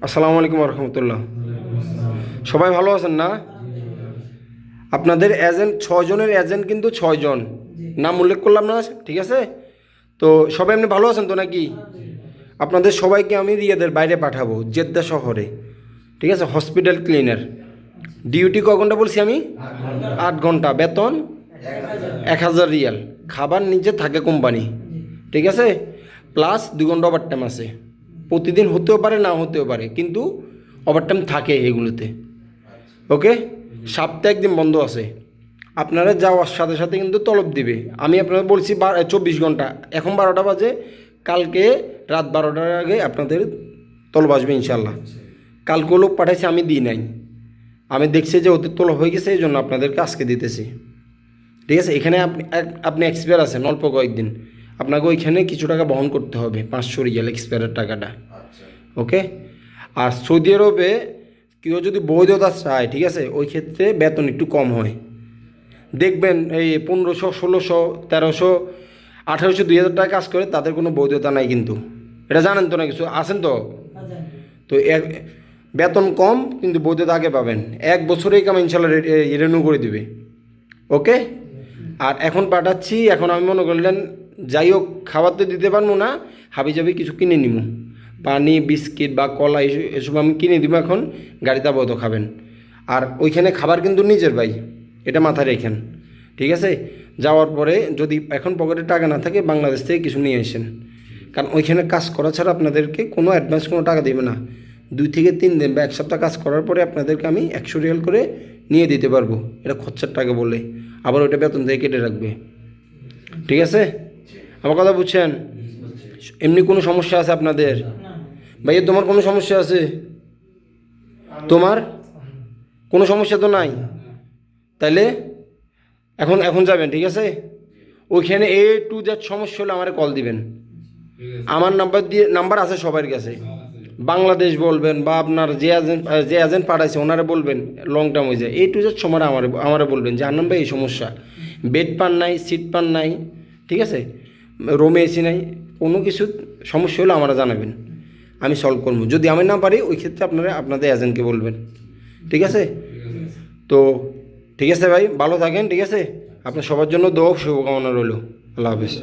আসসালামু আলাইকুম রহমতুল্লাহ। সবাই ভালো আছেন না? আপনাদের এজেন্ট 6 জনের এজেন্ট কিন্তু 6 জন, নাম উল্লেখ করলাম না, ঠিক আছে? তো সবাই এমনি ভালো আছেন তো নাকি? আপনাদের সবাইকে আমি রিয়াদের বাইরে পাঠাবো, জেদ্দা শহরে, ঠিক আছে? Hospital cleaner. ডিউটি ক ঘন্টা বলছি আমি? 8 ঘন্টা, বেতন 1000 রিয়াল, খাবার নিচে থাকে কোম্পানি, ঠিক আছে? প্লাস 2 ঘন্টা ওভারটাইম আছে, প্রতিদিন হতেও পারে না হতেও পারে, কিন্তু ওভারটাইম থাকে এগুলোতে। ওকে, সপ্তাহে একদিন বন্ধ আছে। আপনারা যাওয়ার সাথে সাথে কিন্তু তলব দিবে। আমি আপনাদের বলছি 24 ঘন্টা, এখন 12টা বাজে, কালকে রাত 12টার আগে আপনাদের তলব আসবে ইনশাল্লাহ। কালকে লোক পাঠাইছে, আমি দিই নাই, আমি দেখছি যে ওদের তলব হয়ে গেছে, এই জন্য আপনাদেরকে আজকে দিতেছি, ঠিক আছে? এখানে আপনি এক্সপায়ার আছেন অল্প কয়েকদিন, আপনাকে ওইখানে কিছু টাকা বহন করতে হবে, 500 রিয়াল এক্সপায়ারের টাকাটা। ওকে, আর সৌদি আরবে কেউ যদি বৈধতা চায়, ঠিক আছে, ওই ক্ষেত্রে বেতন একটু কম হয়। দেখবেন এই 1500, 1600, 1300, 1800, 2000 টাকা কাজ করে, তাদের কোনো বৈধতা নাই কিন্তু। এটা জানেন তো না? কিছু আছেন তো? তো বেতন কম কিন্তু বৈধতা আগে পাবেন, 1 বছরেই কাম ইনশাল্লাহ রেনিউ করে দিবে। ওকে, আর এখন পাঠাচ্ছি, এখন আমি মনে করলেন যাই হোক খাবার তো দিতে পারবো না, হাবি যাবি কিছু কিনে নিব, পানি, বিস্কিট বা কলা এসব আমি কিনে দিব, এখন গাড়িতে আবদ্ধ খাবেন। আর ওইখানে খাবার কিন্তু নিজের ভাই, এটা মাথায় রেখেন, ঠিক আছে? যাওয়ার পরে যদি এখন পকেটে টাকা না থাকে, বাংলাদেশ থেকে কিছু নিয়ে আসেন, কারণ ওইখানে কাজ করা ছাড়া আপনাদেরকে কোনো অ্যাডভান্স কোনো টাকা দেবে না। 2 থেকে 3 দিন বা 1 সপ্তাহ কাজ করার পরে আপনাদেরকে আমি 100 রিয়াল করে নিয়ে দিতে পারবো, এটা খরচার টাকা বলে, আবার ওইটা বেতন থেকে কেটে রাখবে, ঠিক আছে? আমার কথা বুঝছেন? এমনি কোনো সমস্যা আছে আপনাদের? ভাইয়া তোমার কোনো সমস্যা আছে? তোমার কোনো সমস্যা তো নাই? তাইলে এখন এখন যাবেন, ঠিক আছে? ওইখানে A to Z সমস্যা হলে আমার কল দিবেন, আমার নাম্বার আছে সবার কাছে। বাংলাদেশ বলবেন বা আপনার যে এজেন্ট পাঠাইছে ওনারা বলবেন, লং টার্ম হয়ে যায়, A to Z সময় আমারে বলবেন যে আনন্দ ভাই এই সমস্যা, বেড পান নাই, সিট পান নাই, ঠিক আছে, রুমে এসি নাই, কোনো কিছু সমস্যা হলে আমরা জানাবেন, আমি সলভ করবো। যদি আমি না পারি, ওই ক্ষেত্রে আপনারা আপনাদের এজেন্টকে বলবেন, ঠিক আছে? তো ঠিক আছে ভাই, ভালো থাকেন, ঠিক আছে? আপনার সবার জন্য দোয়া শুভকামনা রইল। আল্লাহ হাফেজ।